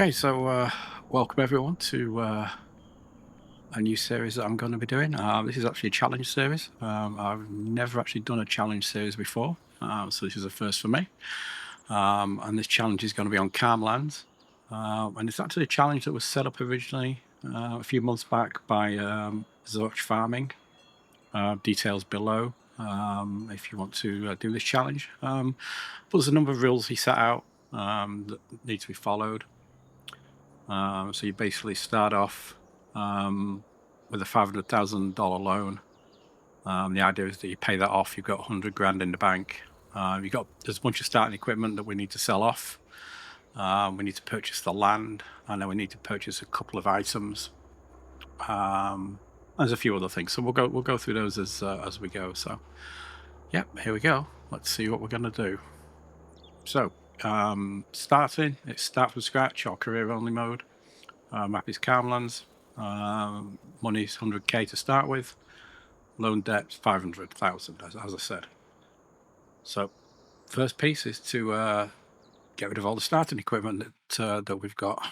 Okay, so welcome everyone to a new series that I'm going to be doing. This is actually a challenge series. I've never actually done a challenge series before, so this is a first for me. And this challenge is going to be on calm lands. And it's actually a challenge that was set up originally a few months back by Wolfiefarming. Details below if you want to do this challenge. But there's a number of rules he set out that need to be followed. So you basically start off with a $500,000 loan. The idea is that you pay that off. You've got 100 grand in the bank. There's a bunch of starting equipment that we need to sell off. We need to purchase the land, and then we need to purchase a couple of items. There's a few other things, so we'll go through those as we go. So, yeah, here we go. Let's see what we're going to do. So, starting, it's start from scratch or career only mode. Map is Calmlands. Money's 100k to start with. Loan debt 500,000, as I said. So, first piece is to get rid of all the starting equipment that we've got.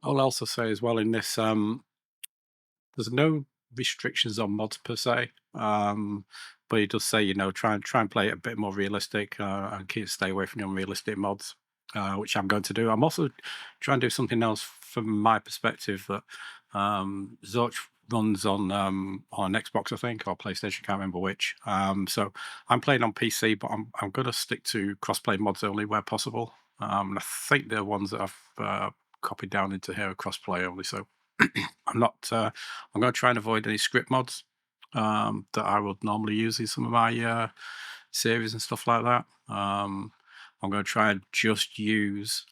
I'll also say as well in this, there's no restrictions on mods per se, but it does say try and play it a bit more realistic and stay away from the unrealistic mods, which I'm going to do. I'm also trying to do something else from my perspective that Zorch runs on Xbox, I think, or PlayStation, can't remember which. So I'm playing on PC, but I'm going to stick to crossplay mods only where possible. And I think the ones that I've copied down into here are crossplay only. So I'm going to try and avoid any script mods that I would normally use in some of my series and stuff like that. I'm going to try and just use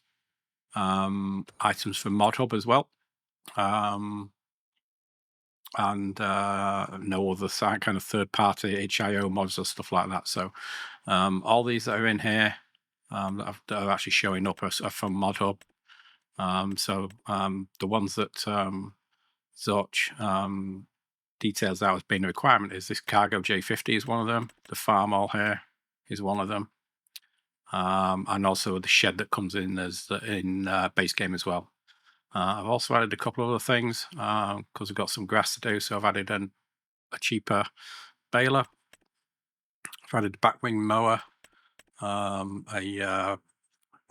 items from Mod Hub as well. And no other kind of third-party HIO mods or stuff like that. So all these that are in here that are actually showing up are from Mod Hub. So the ones that Zorch details out as being a requirement is this Cargo J50 is one of them. The farm all here is one of them. And also the shed that comes in in base game as well. I've also added a couple of other things because we've got some grass to do. So I've added a cheaper baler. I've added a backwing mower, a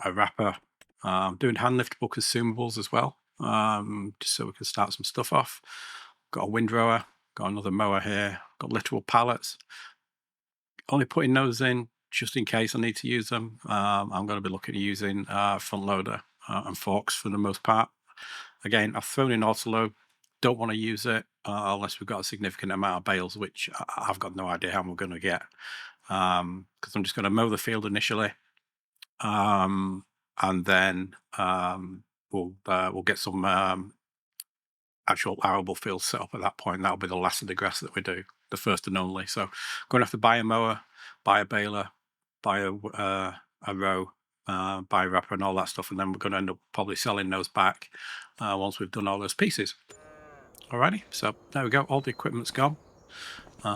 wrapper. Doing hand liftable consumables as well, just so we can start some stuff off. Got a windrower, got another mower here, got liftable pallets. Only putting those in just in case I need to use them. I'm going to be looking at using front loader and forks for the most part. Again, I've thrown in autoload. Don't want to use it unless we've got a significant amount of bales, which I've got no idea how we're going to get. Because I'm just going to mow the field initially. And then we'll get some actual arable fields set up at that point. That'll be the last of the grass that we do, the first and only. So I'm going to have to buy a mower, buy a baler, buy a row, buy a wrapper and all that stuff, and then we're going to end up probably selling those back once we've done all those pieces. Alrighty, so there we go. All the equipment's gone.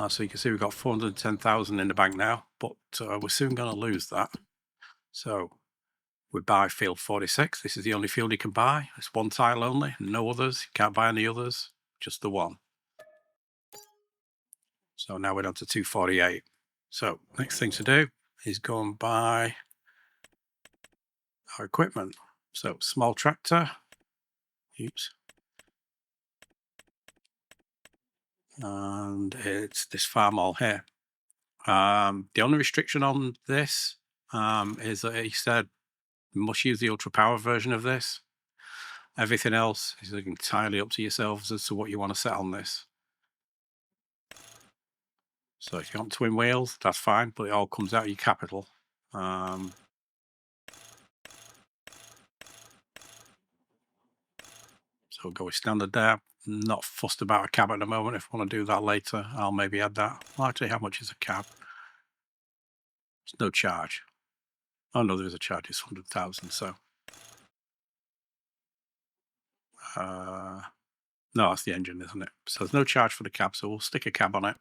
So you can see we've got 410,000 in the bank now, but we're soon going to lose that. So we buy field 46. This is the only field you can buy. It's one tile only, no others. You can't buy any others, just the one. So now we're down to 248. So next thing to do is go and buy our equipment. So small tractor. Oops. And it's this farm all here. The only restriction on this is that he said you must use the ultra power version of this. Everything else is entirely up to yourselves as to what you want to set on this. So if you want twin wheels, that's fine, but it all comes out of your capital. So we'll go with standard there. Not fussed about a cab at the moment. If I want to do that later, I'll maybe add that. Well, actually, how much is a cab? There's no charge. Oh no, there is a charge. It's 100,000. So no, that's the engine, isn't it? So there's no charge for the cab. So we'll stick a cab on it.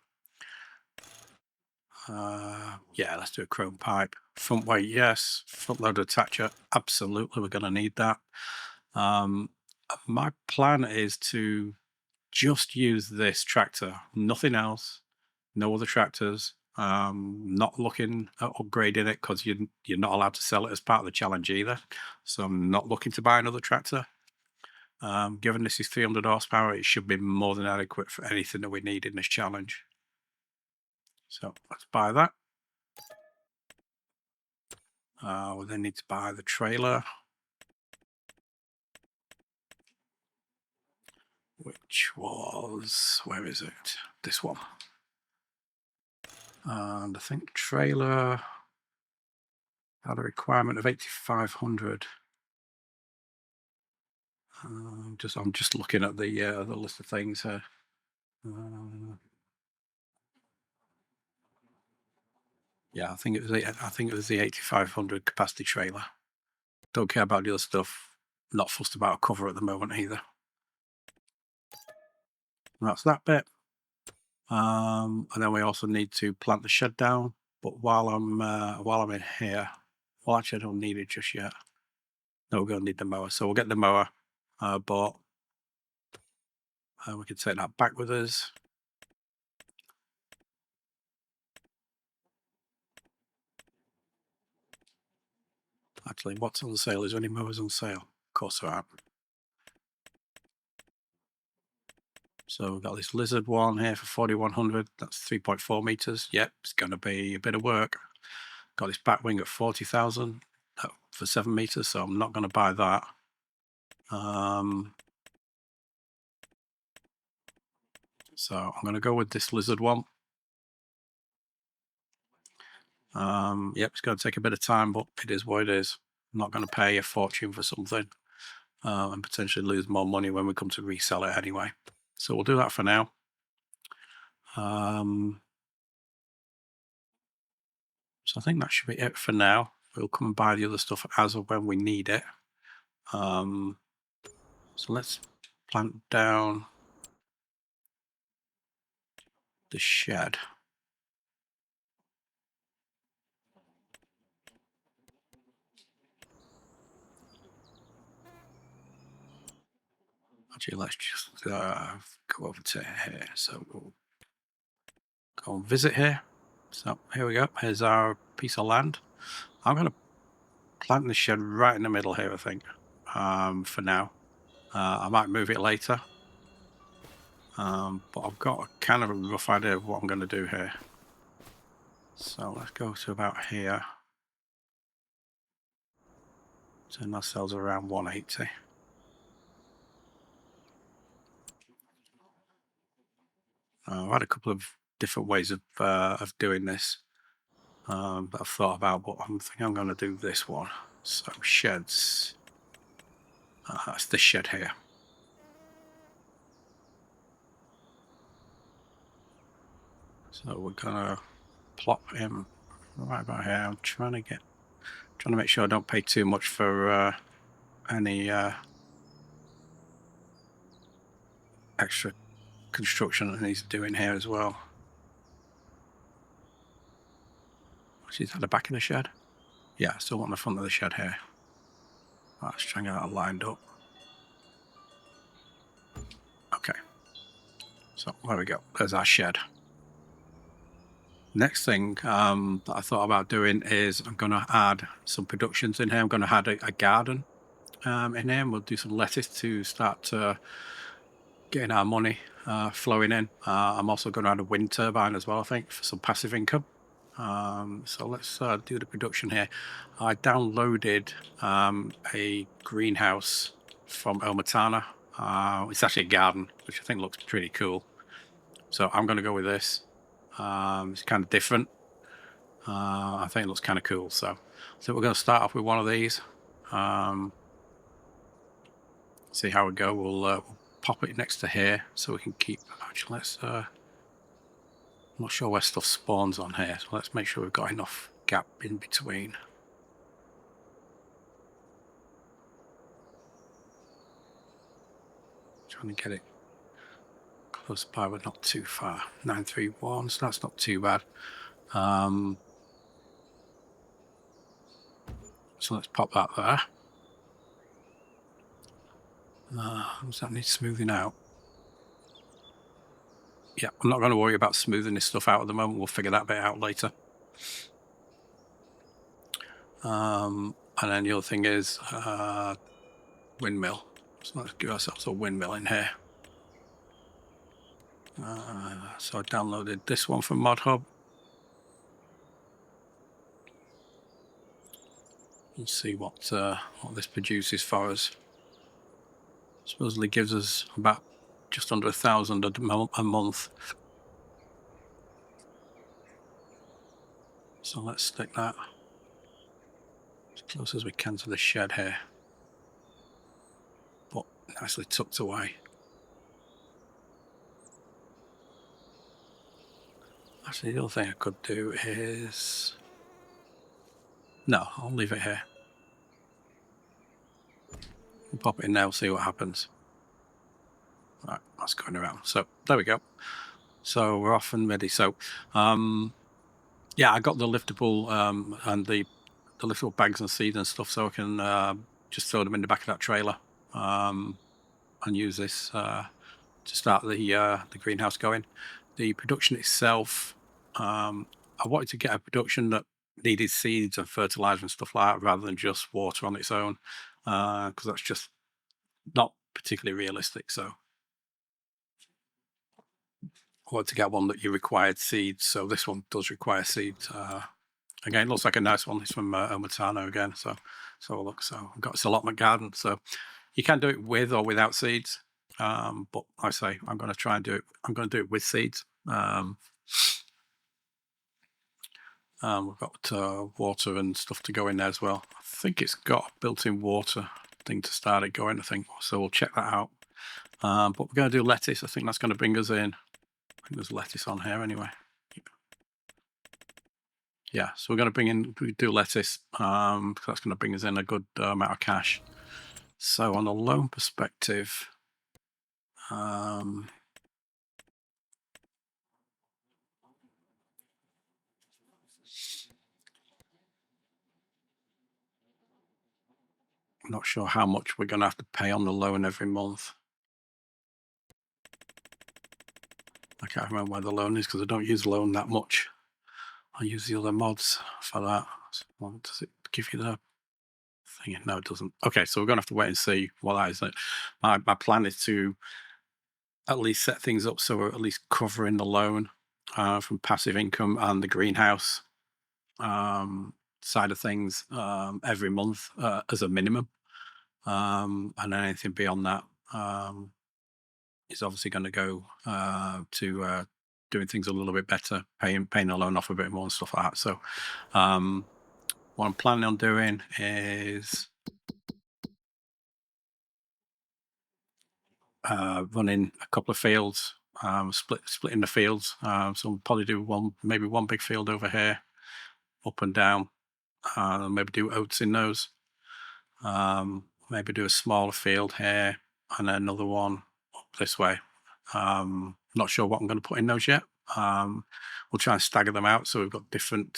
Yeah, let's do a chrome pipe. Front weight, yes. Front loader attacher, absolutely. We're going to need that. My plan is to just use this tractor, nothing else, no other tractors. Not looking at upgrading it because you're not allowed to sell it as part of the challenge either. So I'm not looking to buy another tractor. Given this is 300 horsepower, it should be more than adequate for anything that we need in this challenge. So let's buy that. We then need to buy the trailer, which was, where is it? This one. And I think trailer had a requirement of 8,500. I'm just looking at the list of things here. Yeah, I think it was the 8,500 capacity trailer. Don't care about the other stuff. Not fussed about a cover at the moment either. That's that bit. And then we also need to plant the shed down. But while I'm in here, well, actually, I don't need it just yet. No, we're going to need the mower. So we'll get the mower bought. We can take that back with us. Actually, what's on sale? Is there any mowers on sale? Of course there aren't. So we've got this lizard one here for 4,100. That's 3.4 meters. Yep, it's going to be a bit of work. Got this back wing at 40,000 for 7 meters, so I'm not going to buy that. So I'm going to go with this lizard one. Yep, it's going to take a bit of time, but it is what it is. I'm not going to pay a fortune for something and potentially lose more money when we come to resell it anyway. So we'll do that for now. So I think that should be it for now. We'll come and buy the other stuff as of when we need it. So let's plant down the shed. Actually, let's just go over to here. So we'll go and visit here. So here we go. Here's our piece of land. I'm going to plant the shed right in the middle here, I think, for now. I might move it later. But I've got a kind of a rough idea of what I'm going to do here. So let's go to about here. Turn ourselves around 180. I've had a couple of different ways of doing this that I've thought about, but I'm thinking I'm going to do this one. So sheds. That's this shed here. So we're gonna plop him right about here. I'm trying to make sure I don't pay too much for any extra construction that he's doing here as well. Is that the back of the shed? Yeah, I still want the front of the shed here. Let's try and get that lined up. Okay. So there we go. There's our shed. Next thing that I thought about doing is I'm going to add some productions in here. I'm going to add a garden in here, and we'll do some lettuce to start getting our money flowing in. I'm also going to add a wind turbine as well, I think, for some passive income. So let's do the production here. I downloaded a greenhouse from Elmatana. It's actually a garden, which I think looks pretty cool. So I'm going to go with this. It's kind of different. I think it looks kind of cool. So we're going to start off with one of these. see how we go. We'll pop it next to here so we can keep. Actually, let's. I'm not sure where stuff spawns on here, so let's make sure we've got enough gap in between. Trying to get it close by, but not too far. 931, so that's not too bad. So let's pop that there. Does that need smoothing out? Yeah, I'm not going to worry about smoothing this stuff out at the moment. We'll figure that bit out later. And then the other thing is windmill. So let's give ourselves a windmill in here. So I downloaded this one from ModHub. Let's see what this produces for us. Supposedly gives us about just under 1,000 a month. So let's stick that as close as we can to the shed here, but nicely tucked away. Actually, the other thing I could do is, no, I'll leave it here. We'll pop it in there, we'll see what happens. Right, that's going around. So there we go. So we're off and ready. So yeah, I got the liftable and the liftable bags and seed and stuff, so I can just throw them in the back of that trailer and use this to start the greenhouse going. The production itself, I wanted to get a production that needed seeds and fertilizer and stuff like that rather than just water on its own, because that's just not particularly realistic. So I wanted to get one that you required seeds. So this one does require seeds. Again, it looks like a nice one. It's from Omatano again. So look, so I've got this allotment garden. So you can do it with or without seeds. But I say I'm going to try and do it. I'm going to do it with seeds. We've got water and stuff to go in there as well. I think it's got a built-in water thing to start it going, I think. So we'll check that out. But we're going to do lettuce. I think that's going to bring us in. I think there's lettuce on here anyway. Yeah, so we're going to do lettuce because that's going to bring us in a good amount of cash. So on a loan perspective, I'm not sure how much we're going to have to pay on the loan every month. I can't remember where the loan is because I don't use loan that much. I use the other mods for that. So does it give you the thing? No, it doesn't. Okay, so we're going to have to wait and see what that is. My plan is to at least set things up so we're at least covering the loan from passive income and the greenhouse side of things every month as a minimum. And then anything beyond that is obviously going to go to doing things a little bit better, paying the loan off a bit more and stuff like that. So what I'm planning on doing is running a couple of fields, splitting the fields. So we'll probably do maybe one big field over here, up and down. Maybe do oats in those. Maybe do a smaller field here and then another one up this way. Not sure what I'm going to put in those yet. We'll try and stagger them out so we've got different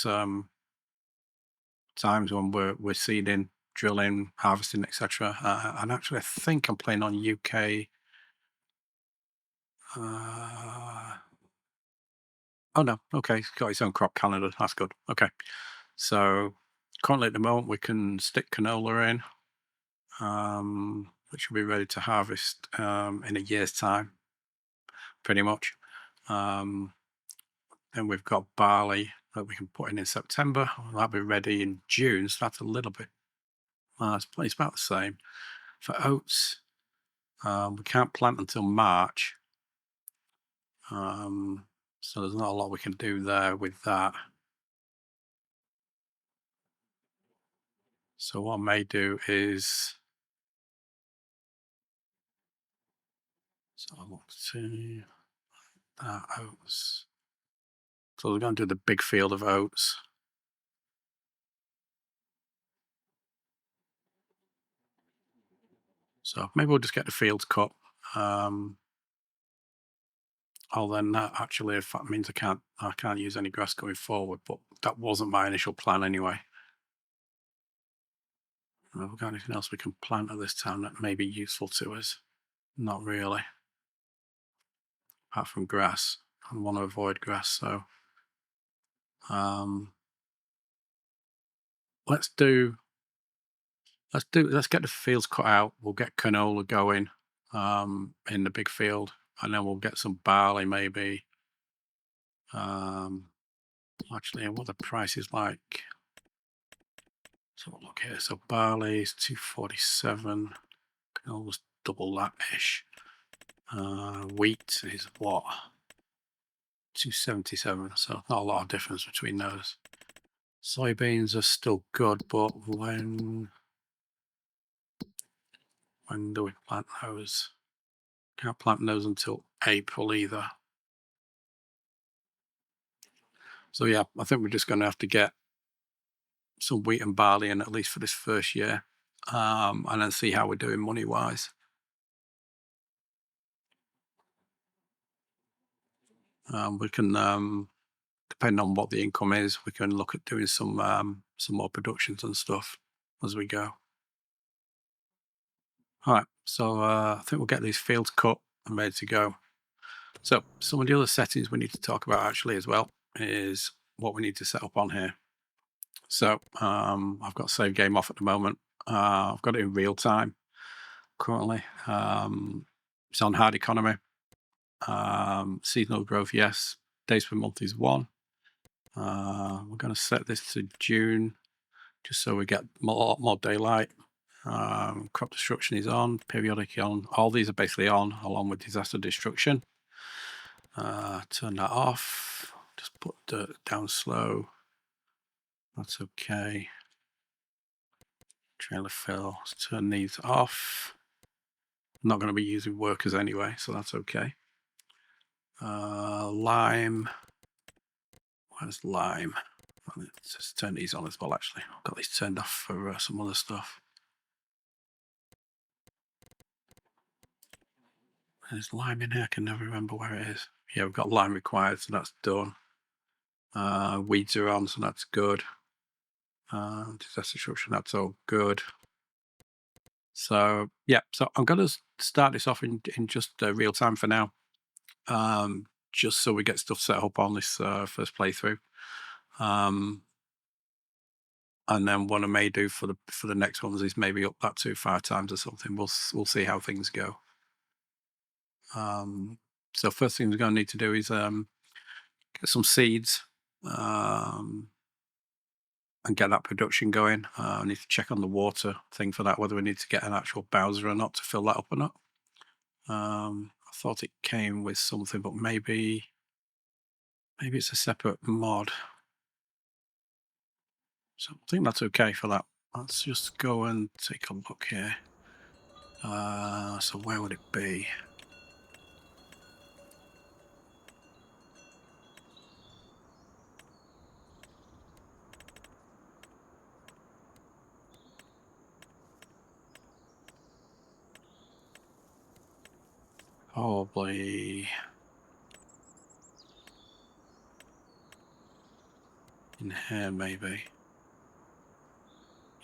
times when we're seeding, drilling, harvesting, etc. And actually, I think I'm playing on UK. Oh no, okay, it's got its own crop calendar. That's good. Okay, so currently at the moment we can stick canola in, which will be ready to harvest in a year's time, pretty much. Then we've got barley that we can put in September. That'll be ready in June. So that's a little bit. It's about the same. For oats, we can't plant until March. So there's not a lot we can do there with that. So what I may do is So I want to oats. So we're going to do the big field of oats. So maybe we'll just get the fields cut. I'll then actually, if that means I can't use any grass going forward, but that wasn't my initial plan anyway. Have we got anything else we can plant at this time that may be useful to us? Not really, apart from grass. I want to avoid grass, so let's get the fields cut out. We'll get canola going in the big field, and then we'll get some barley maybe. Actually, what the price is like. So look here. So barley is 247. Can almost double that ish. Wheat is what? 277. So not a lot of difference between those. Soybeans are still good, but when do we plant those? Can't plant those until April either. So yeah, I think we're just going to have to get some wheat and barley in at least for this first year, and then see how we're doing money wise. We can, depending on what the income is, we can look at doing some more productions and stuff as we go. All right, so I think we'll get these fields cut and ready to go. So some of the other settings we need to talk about actually as well is what we need to set up on here. So I've got save game off at the moment. I've got it in real time currently. It's on hard economy. Seasonal growth, yes. Days per month is 1. We're going to set this to June just so we get more daylight. Crop destruction is on, periodic on. All these are basically on, along with disaster destruction. Turn that off. Just put dirt down slow. That's okay. Trailer fill. Let's turn these off. I'm not going to be using workers anyway, so that's okay. Lime. Where's lime? Let's just turn these on as well, actually. I've got these turned off for some other stuff. There's lime in here. I can never remember where it is. Yeah, we've got lime required, so that's done. Weeds are on, so that's good. Disaster destruction, that's all good. So yeah, so I'm going to start this off in just real time for now, just so we get stuff set up on this first playthrough. And then what I may do for the next ones is maybe up that to 5 times or something. We'll see how things go. So first thing we're going to need to do is get some seeds and get that production going. I need to check on the water thing for that, whether we need to get an actual Bowser or not to fill that up or not. I thought it came with something, but maybe it's a separate mod. So I think that's okay for that. Let's just go and take a look here. So where would it be? Probably in here, maybe.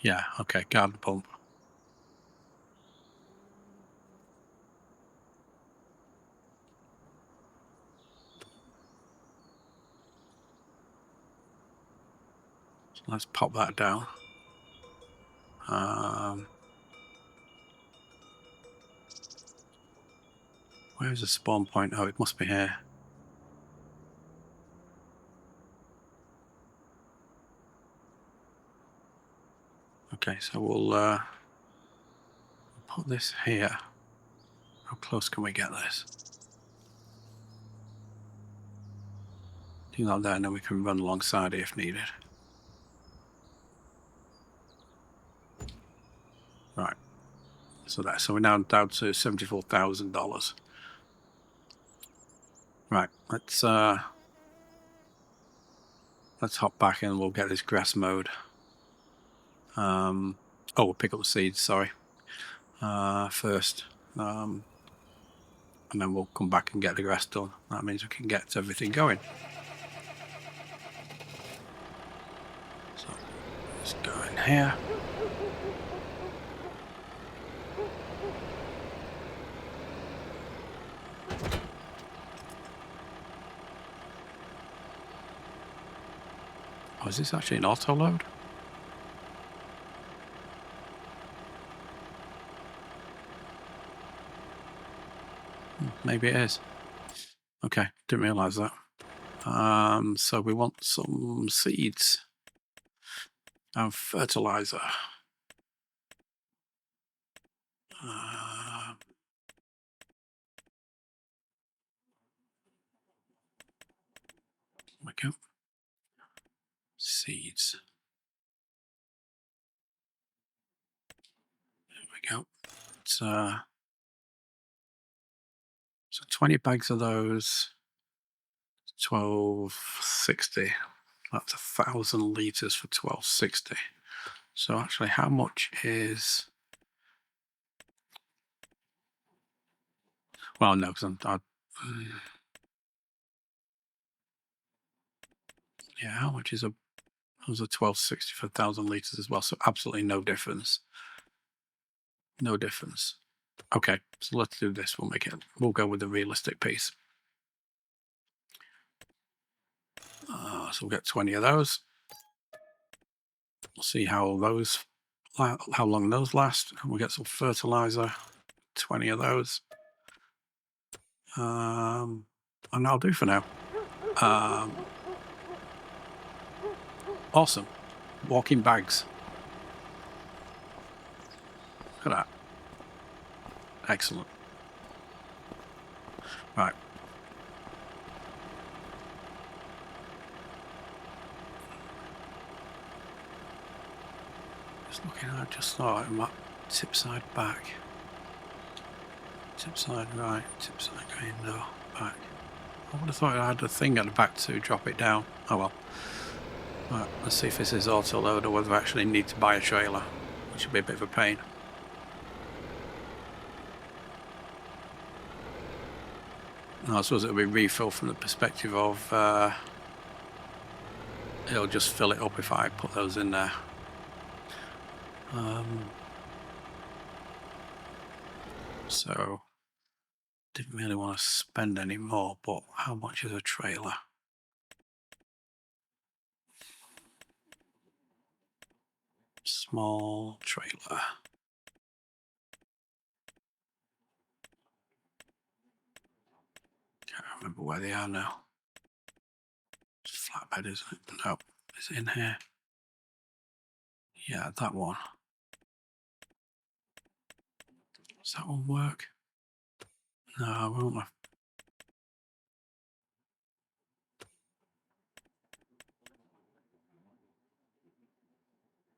Yeah, okay, garden pump. So let's pop that down. Where's the spawn point? Oh, it must be here. Okay, so we'll put this here. How close can we get this? Do that there, and then we can run alongside it if needed. Right. So we're now down to $74,000. Right, let's hop back and we'll get this grass mowed. Oh, we'll pick up the seeds, sorry, first. And then we'll come back and get the grass done. That means we can get everything going. So let's go in here. Oh, is this actually an auto load? Maybe it is. Okay, didn't realize that. So we want some seeds and fertilizer. There we go. Seeds. There we go. So 20 bags of those. 1260. That's 1,000 liters for 1260. So actually, how much is? Well, no, because yeah, how much is a? Was a 1260 for 1,000 liters as well. So absolutely no difference. No difference. Okay, so let's do this. We'll go with the realistic piece. So we'll get 20 of those. We'll see how long those last. And we'll get some fertilizer. 20 of those. And that'll do for now. Awesome. Walking bags. Look at that. Excellent. Right. Just looking at it, just thought it might tip side back. Tip side right, tip side going no, back. I would have thought I had a thing at the back to drop it down. Oh well. Right, let's see if this is auto load or whether I actually need to buy a trailer, which would be a bit of a pain. No, I suppose it'll be refill from the perspective of it'll just fill it up if I put those in there. So didn't really want to spend any more, but how much is a trailer? Small trailer. Can't remember where they are now. It's flatbed, isn't it? No, it's in here. Yeah, that one. Does that one work? No, I won't.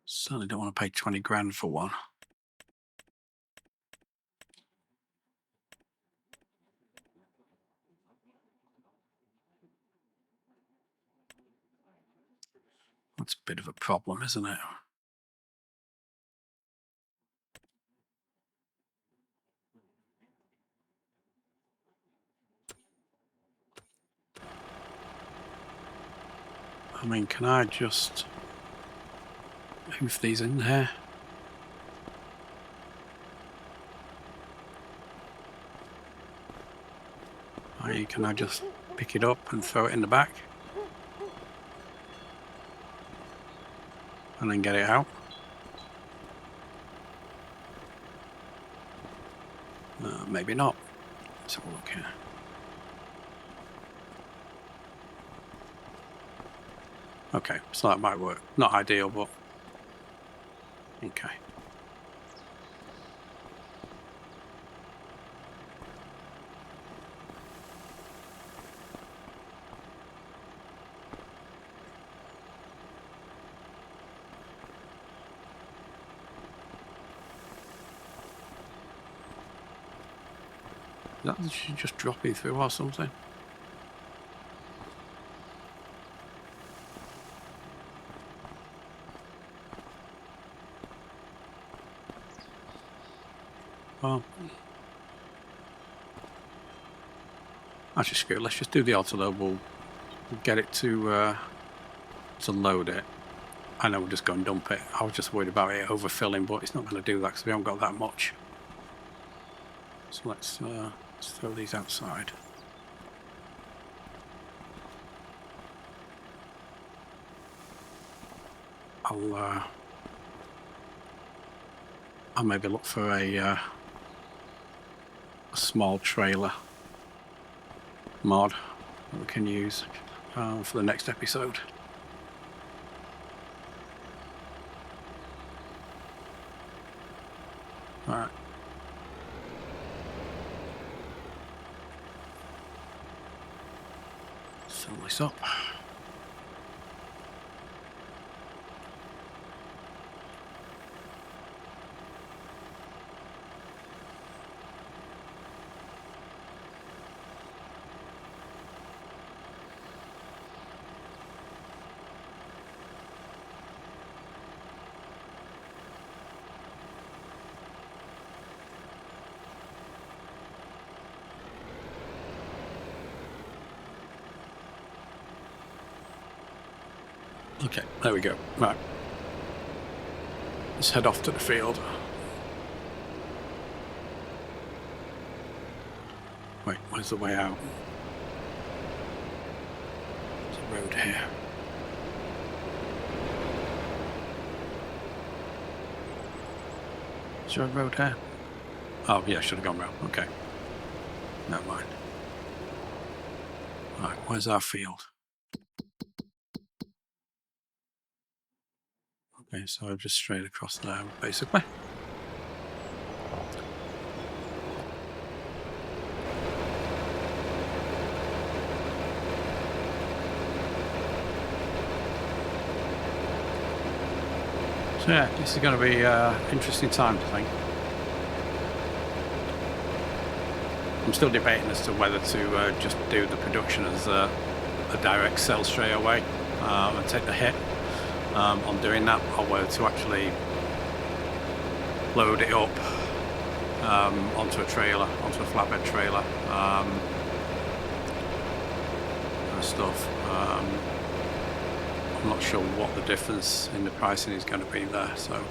Certainly don't want to pay 20 grand for one. That's a bit of a problem, isn't it? I mean, can I just move these in there? Or can I just pick it up and throw it in the back? And then get it out? Maybe not. Let's have a look here. Okay, so that might work. Not ideal, but okay. That should just drop you through or something. Well, actually, screw it. Let's just do the auto load. We'll get it to load it, and then we'll just go and dump it. I was just worried about it overfilling, but it's not going to do that because we haven't got that much. So let's throw these outside. I'll maybe look for a small trailer mod that we can use for the next episode. All right. Fill this up. Okay, there we go. Right. Let's head off to the field. Wait, where's the way out? There's a road here. Is there a road here? Oh, yeah, should have gone round. Okay. Never mind. Right, where's our field? Okay, so I'm just straight across there, basically. So yeah, this is going to be interesting time, I think. I'm still debating as to whether to just do the production as a direct sell straight away and take the hit on doing that, or whether to actually load it up onto a trailer, onto a flatbed trailer and stuff. I'm not sure what the difference in the pricing is going to be there, so.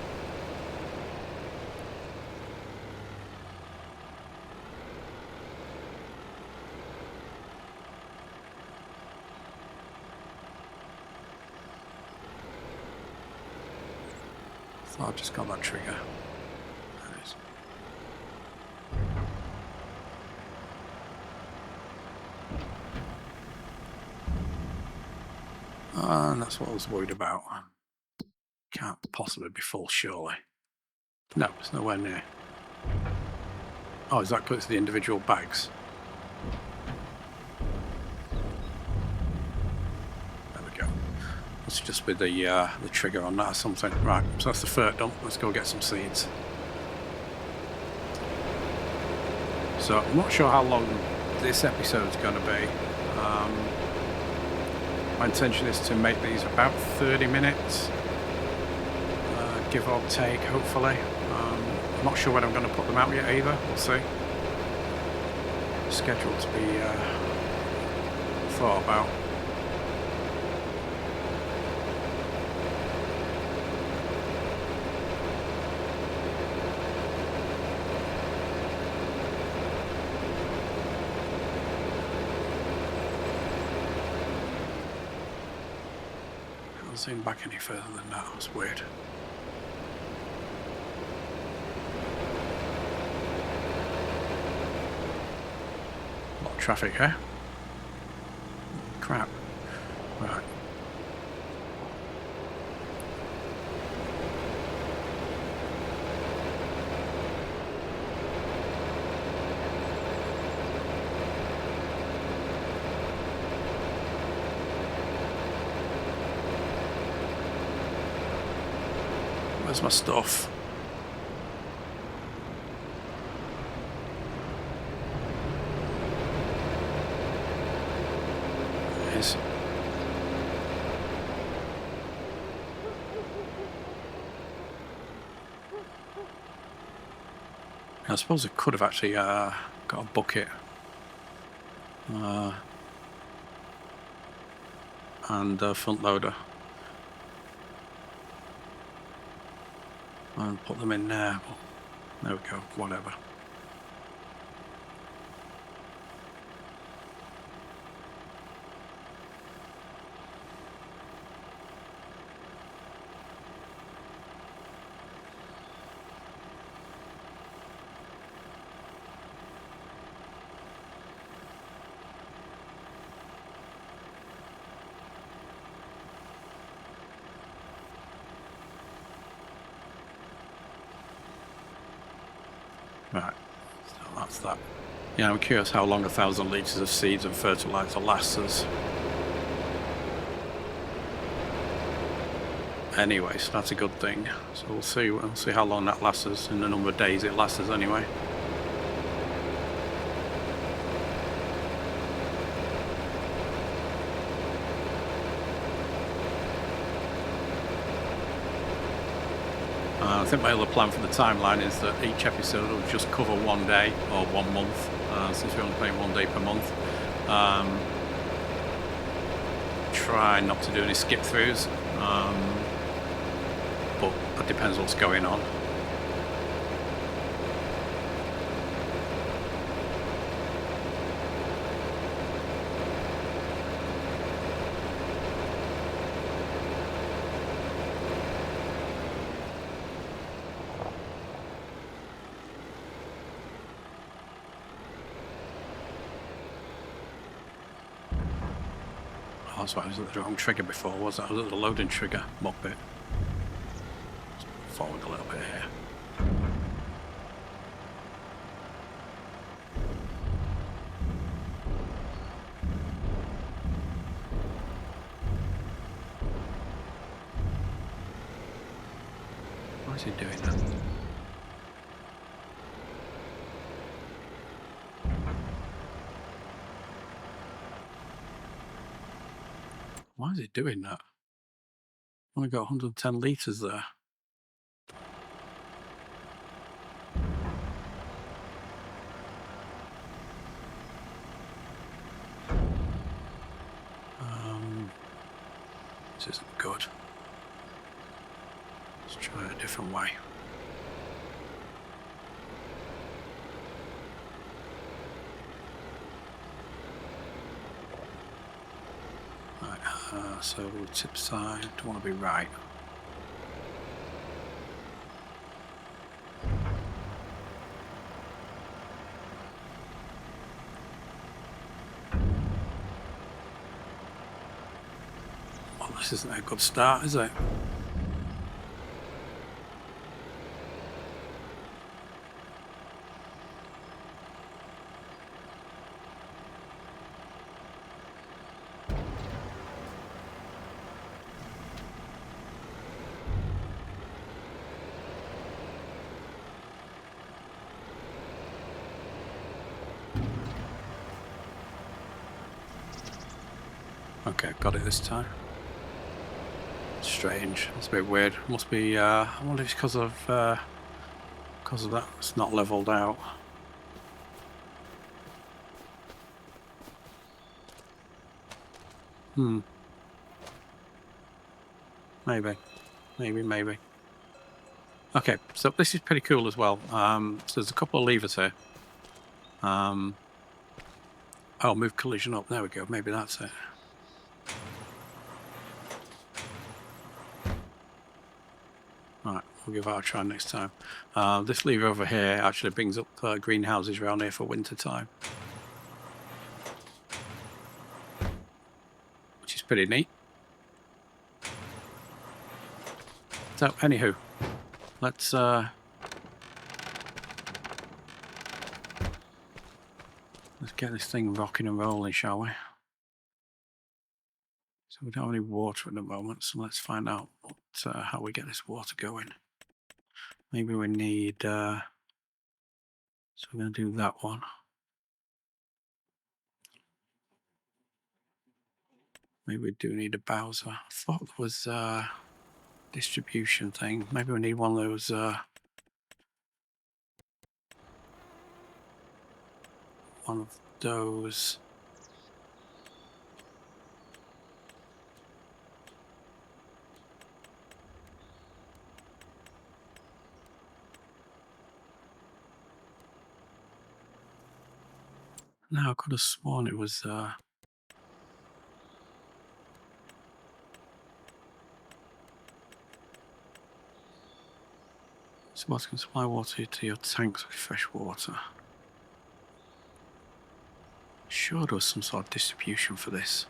So I've just got that trigger. There it is. And that's what I was worried about. Can't possibly be full, surely. No, it's nowhere near. Oh, is that because it's the individual bags? There we go. Must just be the trigger on that or something. Right, so that's the fert done. Let's go get some seeds. So I'm not sure how long this episode's going to be. My intention is to make these about 30 minutes, give or take, hopefully. I'm not sure when I'm going to put them out yet either. We'll see. Scheduled to be thought about. Zoom back any further than that. That's weird. A lot of traffic here. Crap. Right. Where's my stuff? There it is. I suppose I could have actually got a bucket and a front loader and put them in there. Well, there we go, whatever. Right, so that's that. Yeah, I'm curious how long 1,000 litres of seeds and fertiliser lasts us. Anyway, so that's a good thing. So we'll see how long that lasts us in the number of days it lasts us anyway. I think my other plan for the timeline is that each episode will just cover one day or 1 month, since we're only playing 1 day per month. Try not to do any skip throughs, but it depends what's going on. Oh, that's why I was at the wrong trigger before, was I? I was at the loading trigger, mock bit. Forward a little bit here. Why is he doing that? Why is he doing that? Only got 110 litres there. This isn't good. Let's try a different way. Right, so tip side, don't want to be right. Well, this isn't a good start, is it? Okay, got it this time. Strange. It's a bit weird. Must be. I wonder if it's because of that. It's not leveled out. Maybe. Okay, so this is pretty cool as well. So there's a couple of levers here. Oh, move collision up. There we go. Maybe that's it. Right, we'll give that a try next time. This lever over here actually brings up greenhouses around here for winter time, which is pretty neat. So, anywho, let's get this thing rocking and rolling, shall we? So we don't have any water at the moment, so let's find out how we get this water going. Maybe we need, so we're going to do that one. Maybe we do need a Bowser. I thought there was a distribution thing. Maybe we need one of those one of those. No, I could have sworn it was supposed to supply water to your tanks with fresh water. Sure there was some sort of distribution for this.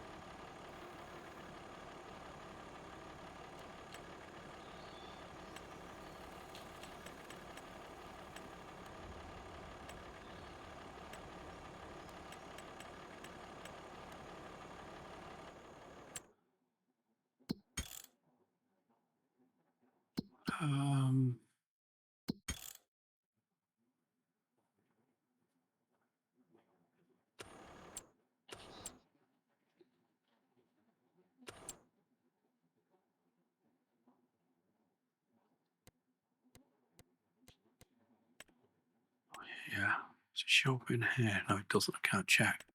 Yeah, does it show up in here? No, it doesn't. I can't check.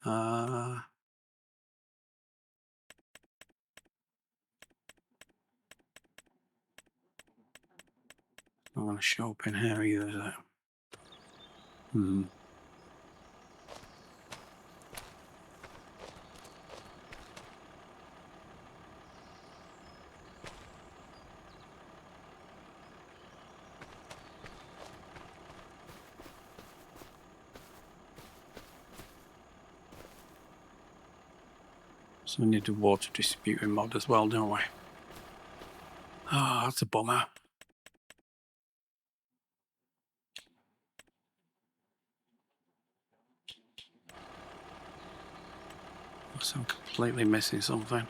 Not going to show up in here either, is it? So we need the water distributing mod as well, don't we? Oh, that's a bummer. So I'm completely missing something.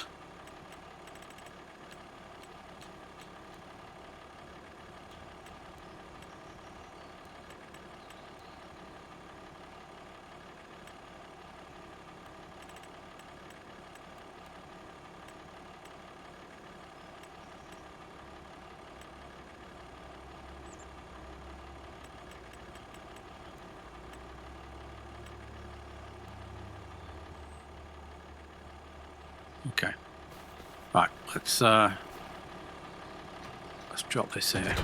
Okay. Right, let's drop this here.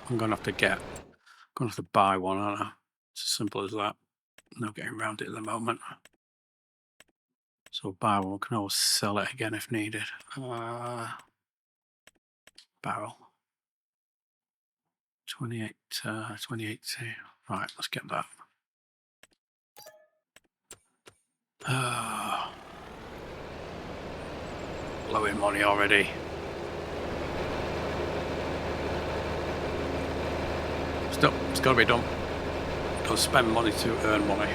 I'm gonna have to buy one, aren't I? It's as simple as that. No getting around it at the moment. So buy one, we can always sell it again if needed. Barrel. 28, 28. Right, let's get that. Blowing money already. Stop, it's got to be done. Don't spend money to earn money.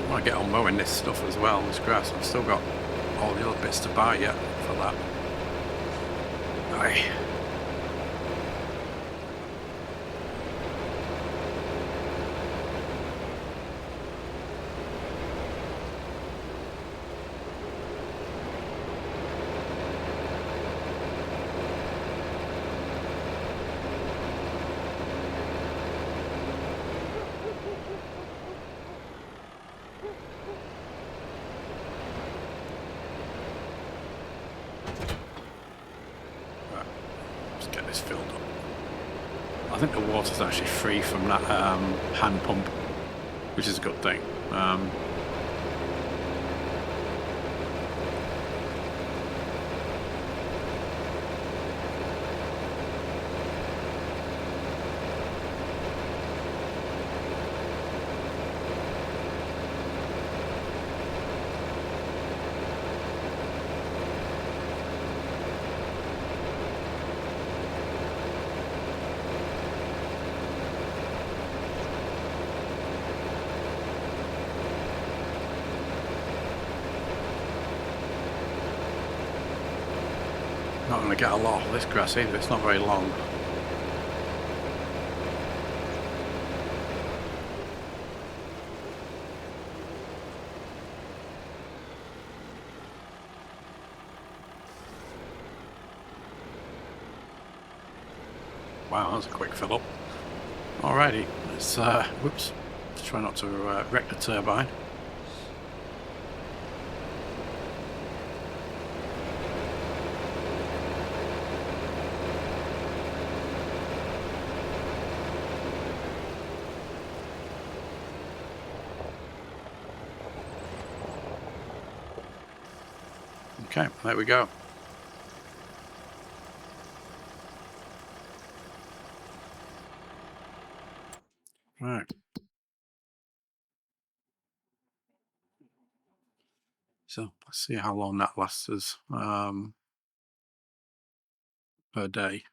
I want to get on mowing this stuff as well, this grass. I've still got all the other bits to buy yet for that. Aye. Get this filled up. I think the water's actually free from that hand pump, which is a good thing. Not going to get a lot of this grass either, it's not very long. Wow, that was a quick fill up. Alrighty, let's whoops, let's try not to wreck the turbine. Okay, there we go. Right. So let's see how long that lasts us per day.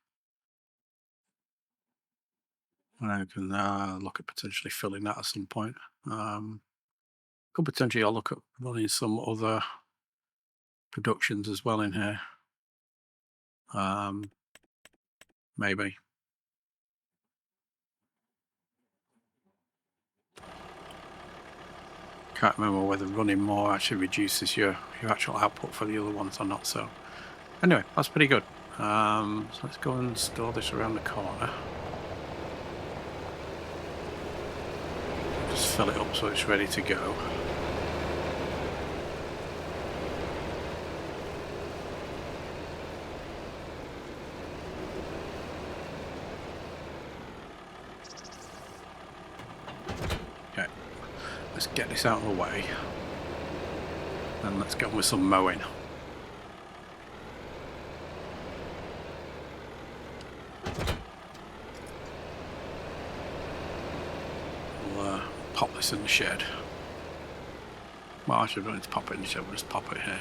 And I can look at potentially filling that at some point. Could potentially I'll look at running some other productions as well in here. Maybe. Can't remember whether running more actually reduces your actual output for the other ones or not. So anyway, that's pretty good. So let's go and store this around the corner. Just fill it up so it's ready to go. Okay, let's get this out of the way. And let's go with some mowing. We'll pop this in the shed. Well, actually, I don't need to pop it in the shed, we'll just pop it here.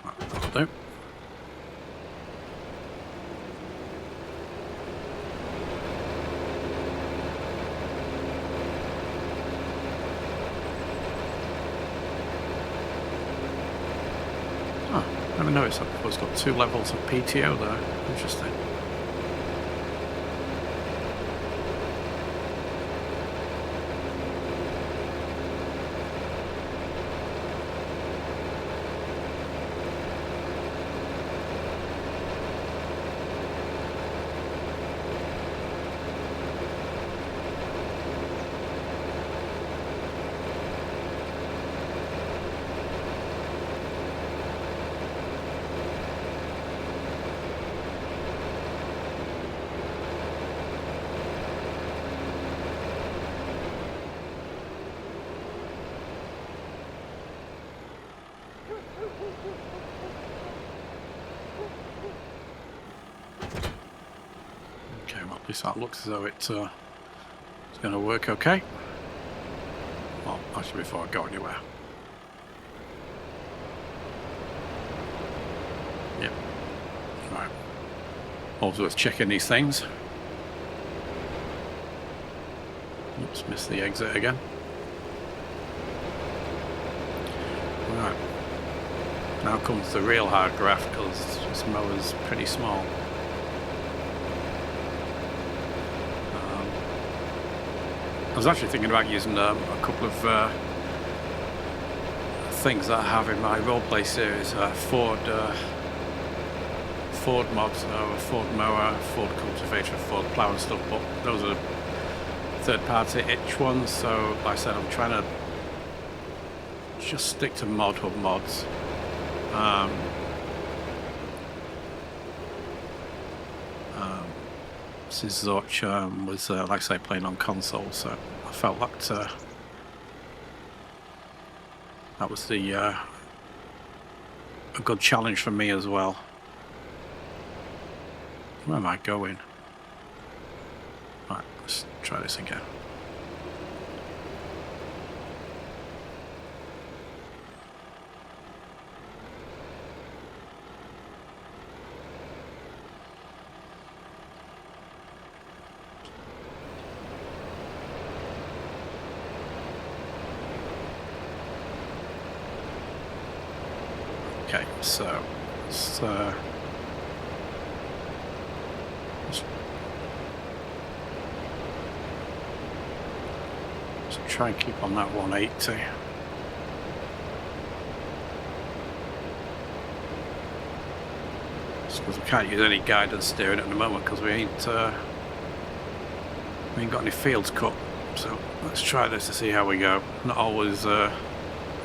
Right, that'll do. Never noticed that before. It's got 2 levels of PTO there. Interesting. Okay, well, at least that looks as though it's going to work okay. Well, actually, before I go anywhere. Yep. Right. Always worth checking these things. Oops, missed the exit again. Right. Now comes the real hard graft because this mower's pretty small. I was actually thinking about using a couple of things that I have in my roleplay series, Ford mods, a Ford mower, Ford cultivator, Ford plowing stuff, but those are third-party itch ones, so like I said, I'm trying to just stick to ModHub mods. Since Zorch was, like I say, playing on console, so I felt that that was a good challenge for me as well. Where am I going? Right, let's try this again. Okay, so let's So try and keep on that 180. Because we can't use any guidance steering at the moment because we ain't got any fields cut. So let's try this to see how we go. Not always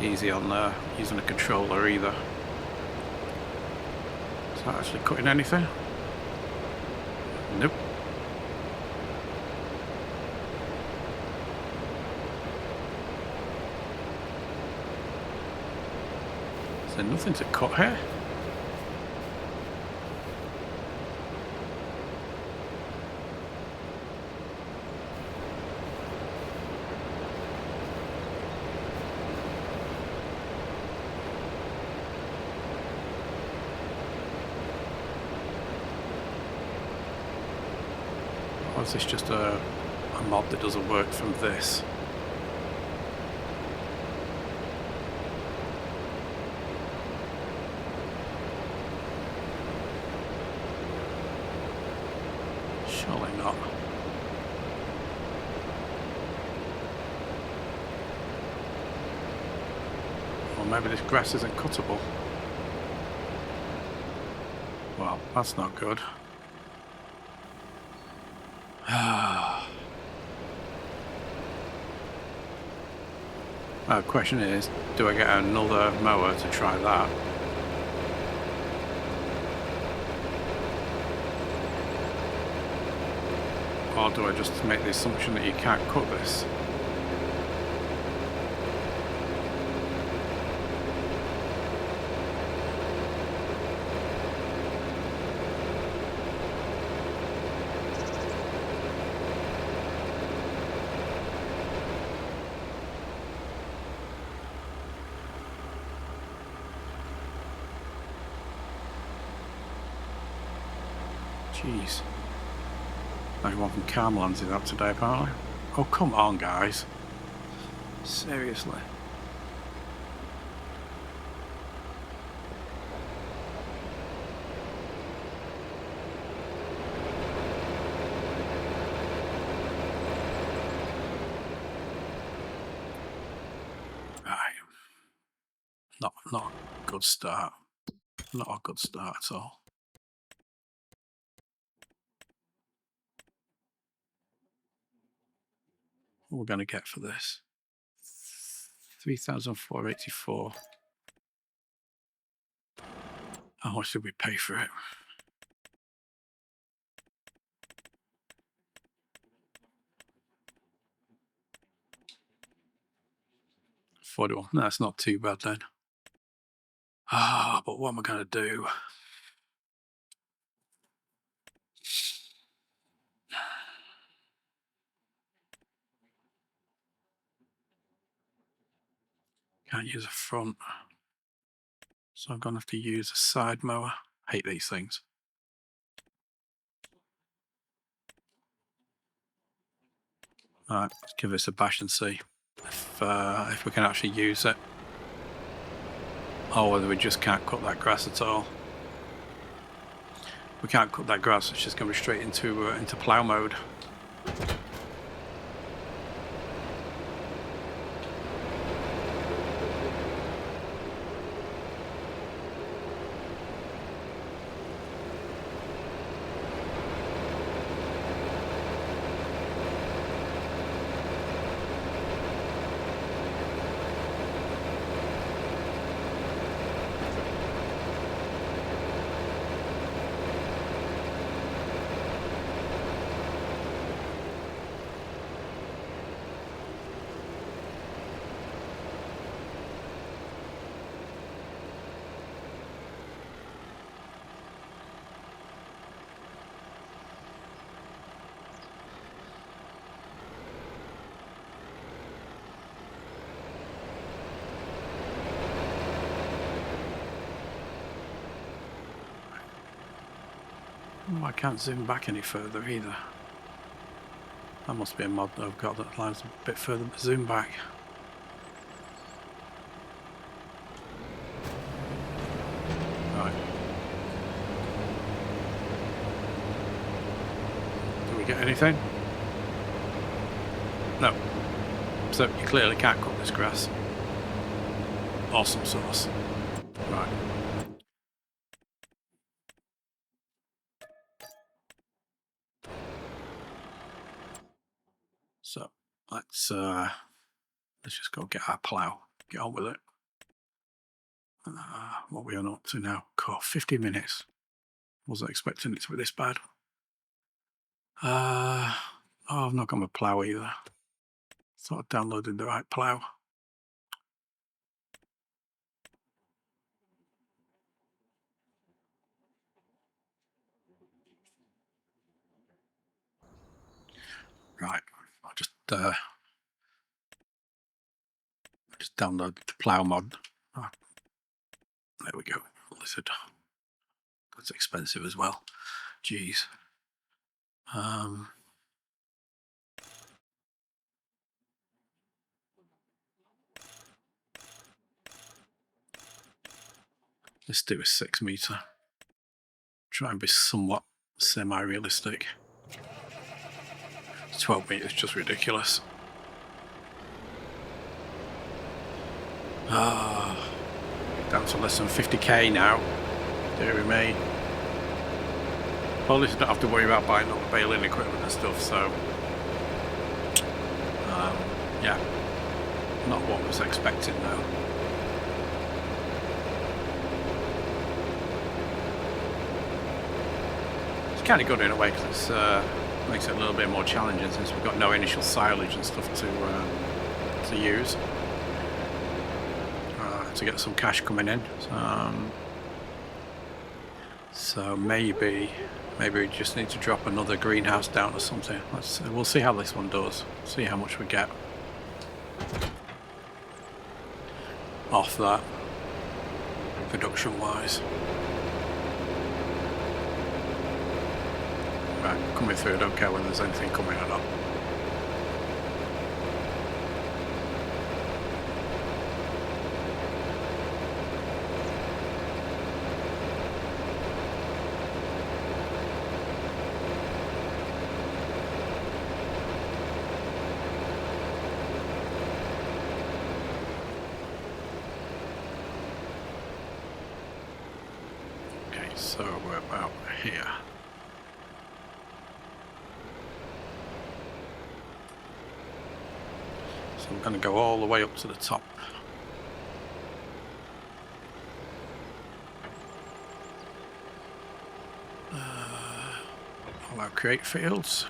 easy on using a controller either. Is that actually cutting anything? Nope. Is there nothing to cut here? Or is this just a mod that doesn't work from this? Surely not. Or maybe this grass isn't cuttable. Well, that's not good. The question is, do I get another mower to try that? Or do I just make the assumption that you can't cut this? Jeez. Everyone from Carmelands is out today apparently. Oh, come on, guys. Seriously. Right. Not a good start. Not a good start at all. What we're going to get for this? 3,484. How much did we pay for it? $41. No, that's not too bad then. But what am I going to do? Can't use a front. So I'm going to have to use a side mower. Hate these things. Alright, let's give this a bash and see if we can actually use it. Or whether we just can't cut that grass at all. We can't cut that grass, it's just going to be straight into plough mode. Oh, I can't zoom back any further either. That must be a mod that I've got that allows a bit further to zoom back. Right. Do we get anything? No. So you clearly can't cut this grass. Awesome sauce. Right. So let's just go get our plough. Get on with it. What are we on up to now? God, 50 minutes. Wasn't expecting it to be this bad. Oh, I've not got my plough either. Thought I downloaded the right plough. Right, I'll just download the plough mod. Oh, there we go. Lizard. That's expensive as well. Jeez. Let's do a 6 meter. Try and be somewhat semi-realistic. 12 meters, just ridiculous. Down to less than 50k now. Dear me. Well, at least I don't have to worry about buying all the baling equipment and stuff, so yeah, not what I was expecting though. It's kind of good in a way because it makes it a little bit more challenging since we've got no initial silage and stuff to use to get some cash coming in. So maybe we just need to drop another greenhouse down or something. We'll see how this one does. See how much we get off that production wise. Right, coming through. I don't care whether there's anything coming or not. So we're about here. So I'm going to go all the way up to the top. Allow create fields.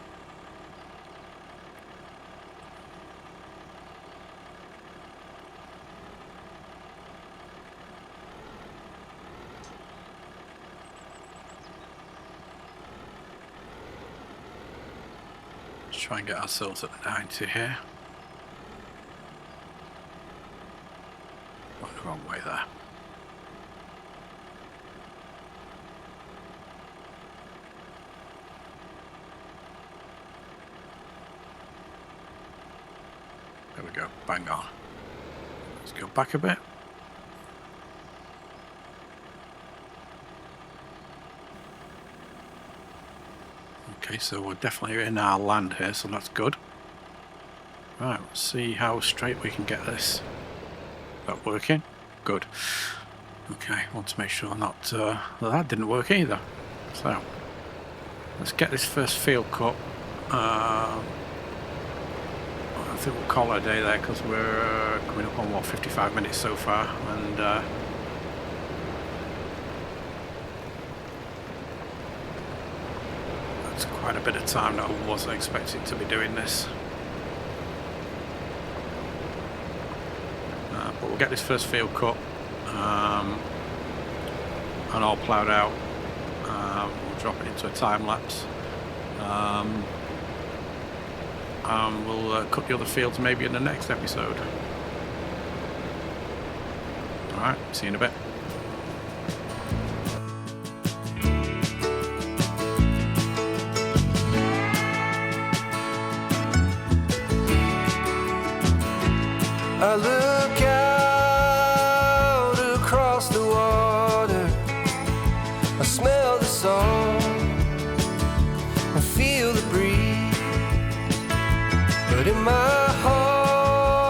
Try and get ourselves at 90 here. Went the wrong way there. There we go, bang on. Let's go back a bit. Okay, so we're definitely in our land here, so that's good. Right, let's see how straight we can get this. Is that working? Good. Okay, want to make sure not that didn't work either. So let's get this first field cut. I think we'll call it a day there because we're coming up on what, 55 minutes so far, and quite a bit of time that I wasn't expecting to be doing this. But we'll get this first field cut and all ploughed out. We'll drop it into a time lapse. And we'll cut the other fields maybe in the next episode. Alright, see you in a bit. I look out across the water, I smell the salt, I feel the breeze, but in my heart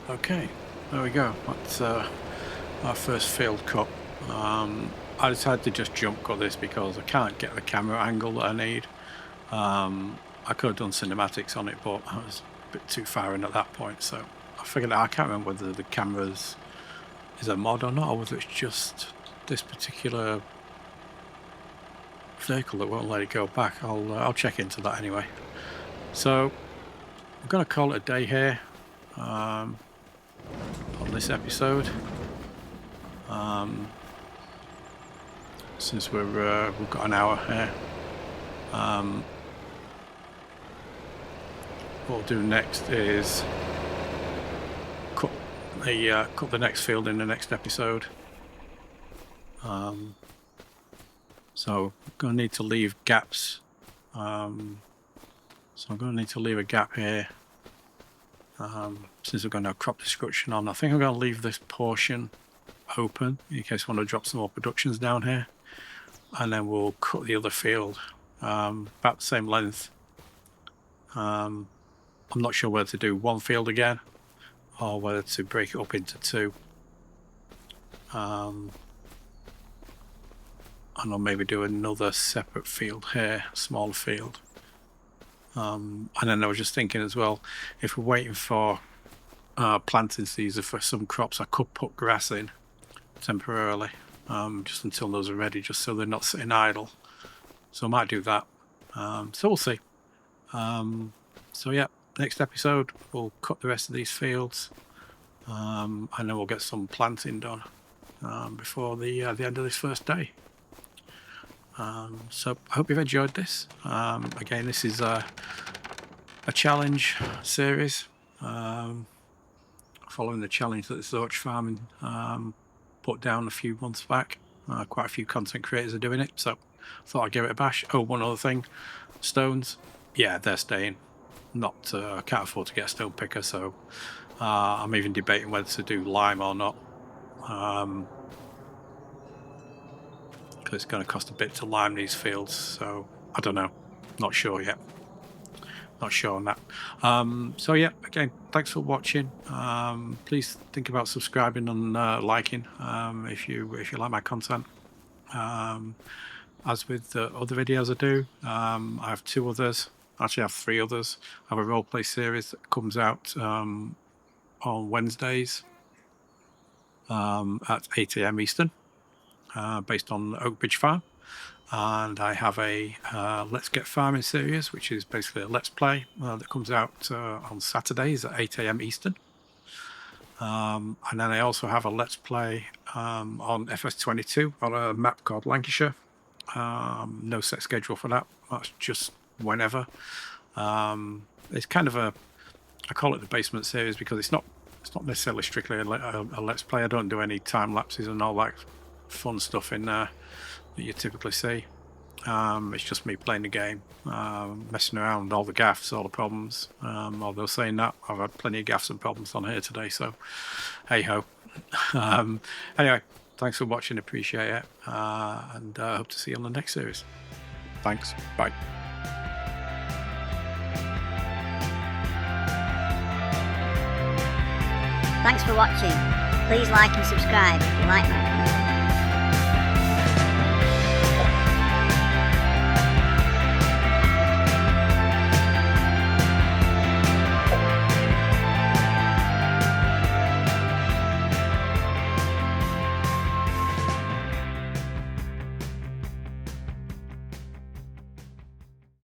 Okay, there we go. That's our first field cut. I decided to just jump cut this because I can't get the camera angle that I need. I could have done cinematics on it, but I was a bit too far in at that point, so I figured I can't remember whether the camera's is a mod or not, or whether it's just this particular vehicle that won't let it go back. I'll check into that anyway. So I'm going to call it a day here on this episode. Since we've got an hour here. What we'll do next is cut the next field in the next episode. So I'm going to need to leave gaps. So I'm going to need to leave a gap here. Since we're going to have crop destruction on, I think I'm going to leave this portion open in case I want to drop some more productions down here, and then we'll cut the other field about the same length. I'm not sure whether to do one field again or whether to break it up into two, and I'll maybe do another separate field here, smaller field. And then I was just thinking as well, if we're waiting for planting season for some crops, I could put grass in temporarily, just until those are ready, just so they're not sitting idle. So I might do that. So we'll see. So yeah, next episode we'll cut the rest of these fields, and then we'll get some planting done before the end of this first day. So I hope you've enjoyed this. Again, this is a challenge series, following the challenge that the Wolfiefarming put down a few months back. Quite a few content creators are doing it, so I thought I'd give it a bash. Oh, one other thing, stones, yeah, they're staying. Not I can't afford to get a stone picker, so I'm even debating whether to do lime or not. It's going to cost a bit to lime these fields, so I don't know, not sure yet, not sure on that. So yeah, again, thanks for watching. Please think about subscribing and liking if you like my content. As with the other videos I do, I have two others, actually I have three others. I have a roleplay series that comes out on Wednesdays at 8 AM Eastern. Based on Oak Ridge Farm, and I have a Let's Get Farming series, which is basically a let's play that comes out on Saturdays at 8 AM Eastern, and then I also have a let's play on FS25 on a map called Lancashire. No set schedule for that, that's just whenever. It's kind of I call it the basement series because it's not necessarily strictly a let's play. I don't do any time lapses and all that fun stuff in there that you typically see. It's just me playing the game, messing around, all the gaffes, all the problems. Although saying that, I've had plenty of gaffes and problems on here today, so hey ho. Anyway, thanks for watching, appreciate it, and hope to see you on the next series. Thanks, bye. Thanks for watching. Please like and subscribe if you like my content.